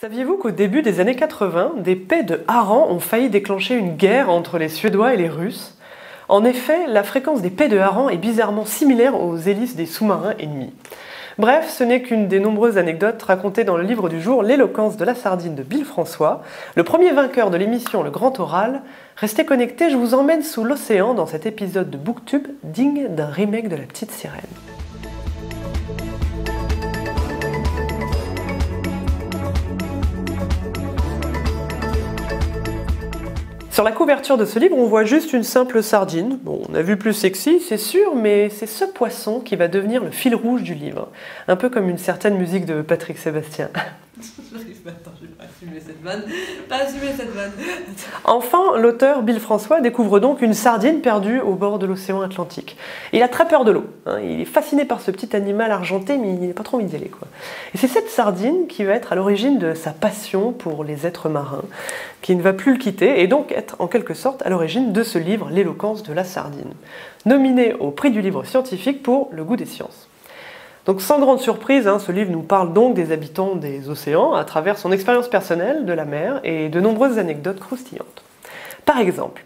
Saviez-vous qu'au début des années 80, des pets de harengs ont failli déclencher une guerre entre les Suédois et les Russes? En effet, la fréquence des pets de harengs est bizarrement similaire aux hélices des sous-marins ennemis. Bref, ce n'est qu'une des nombreuses anecdotes racontées dans le livre du jour L'éloquence de la sardine de Bill François, le premier vainqueur de l'émission Le Grand Oral. Restez connectés, je vous emmène sous l'océan dans cet épisode de Booktube digne d'un remake de La Petite Sirène. Sur la couverture de ce livre, on voit juste une simple sardine. Bon, on a vu plus sexy, c'est sûr, mais c'est ce poisson qui va devenir le fil rouge du livre. Un peu comme une certaine musique de Patrick Sébastien. J'arrive pas, attends, je vais pas assumer cette vanne. Enfin, l'auteur Bill François découvre donc une sardine perdue au bord de l'océan Atlantique. Il a très peur de l'eau, il est fasciné par ce petit animal argenté, mais il n'est pas trop envie d'y aller, quoi. Et c'est cette sardine qui va être à l'origine de sa passion pour les êtres marins, qui ne va plus le quitter, et donc être en quelque sorte à l'origine de ce livre, L'éloquence de la sardine, nominé au prix du livre scientifique pour Le goût des sciences. Donc sans grande surprise, ce livre nous parle donc des habitants des océans à travers son expérience personnelle de la mer et de nombreuses anecdotes croustillantes. Par exemple,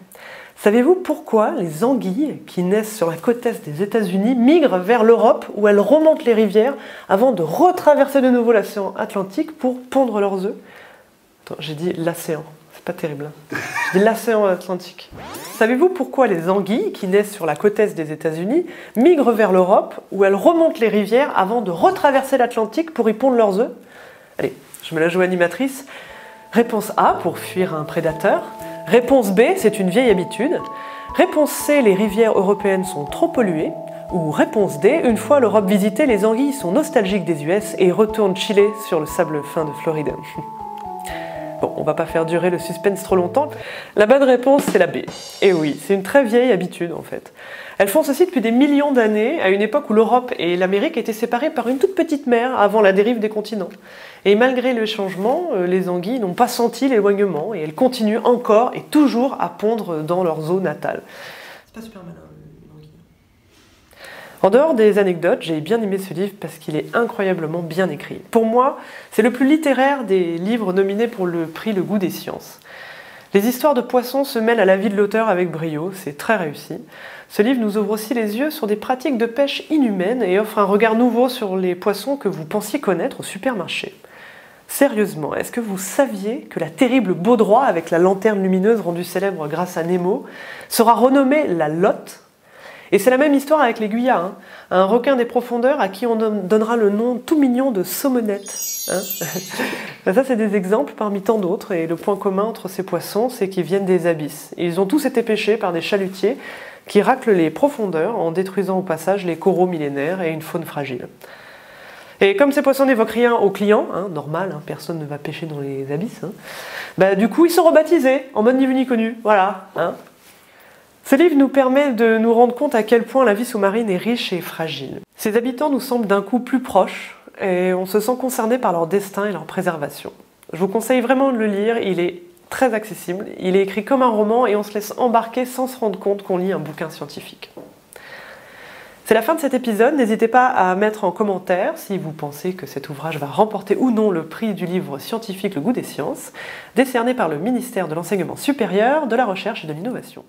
savez-vous pourquoi les anguilles qui naissent sur la côte est des États-Unis migrent vers l'Europe où elles remontent les rivières avant de retraverser de nouveau l'océan Atlantique pour pondre leurs œufs? Attends, j'ai dit l'océan, c'est pas terrible. J'ai dit l'océan Atlantique. Savez-vous pourquoi les anguilles qui naissent sur la côte est des États-Unis migrent vers l'Europe où elles remontent les rivières avant de retraverser l'Atlantique pour y pondre leurs œufs? Allez, je me la joue animatrice. Réponse A, pour fuir un prédateur. Réponse B, c'est une vieille habitude. Réponse C, les rivières européennes sont trop polluées. Ou réponse D, une fois l'Europe visitée, les anguilles sont nostalgiques des US et retournent chiller sur le sable fin de Floride. Bon, on va pas faire durer le suspense trop longtemps. La bonne réponse, c'est la B. Et oui, c'est une très vieille habitude en fait. Elles font ceci depuis des millions d'années, à une époque où l'Europe et l'Amérique étaient séparées par une toute petite mer avant la dérive des continents. Et malgré le changement, les anguilles n'ont pas senti l'éloignement et elles continuent encore et toujours à pondre dans leurs eaux natales. C'est pas super malin, l'anguille. En dehors des anecdotes, j'ai bien aimé ce livre parce qu'il est incroyablement bien écrit. Pour moi, c'est le plus littéraire des livres nominés pour le prix Le goût des sciences. Les histoires de poissons se mêlent à la vie de l'auteur avec brio, c'est très réussi. Ce livre nous ouvre aussi les yeux sur des pratiques de pêche inhumaines et offre un regard nouveau sur les poissons que vous pensiez connaître au supermarché. Sérieusement, est-ce que vous saviez que la terrible baudroie avec la lanterne lumineuse rendue célèbre grâce à Nemo sera renommée la Lotte? Et c'est la même histoire avec l'aiguilla, un requin des profondeurs à qui on donnera le nom tout mignon de saumonette. Ça, c'est des exemples parmi tant d'autres, et le point commun entre ces poissons, c'est qu'ils viennent des abysses. Et ils ont tous été pêchés par des chalutiers qui raclent les profondeurs en détruisant au passage les coraux millénaires et une faune fragile. Et comme ces poissons n'évoquent rien aux clients, normal, personne ne va pêcher dans les abysses, du coup ils sont rebaptisés, en mode ni vu ni connu, voilà. Ce livre nous permet de nous rendre compte à quel point la vie sous-marine est riche et fragile. Ses habitants nous semblent d'un coup plus proches et on se sent concerné par leur destin et leur préservation. Je vous conseille vraiment de le lire, il est très accessible, il est écrit comme un roman et on se laisse embarquer sans se rendre compte qu'on lit un bouquin scientifique. C'est la fin de cet épisode, n'hésitez pas à mettre en commentaire si vous pensez que cet ouvrage va remporter ou non le prix du livre scientifique Le goût des sciences, décerné par le ministère de l'Enseignement supérieur, de la Recherche et de l'Innovation.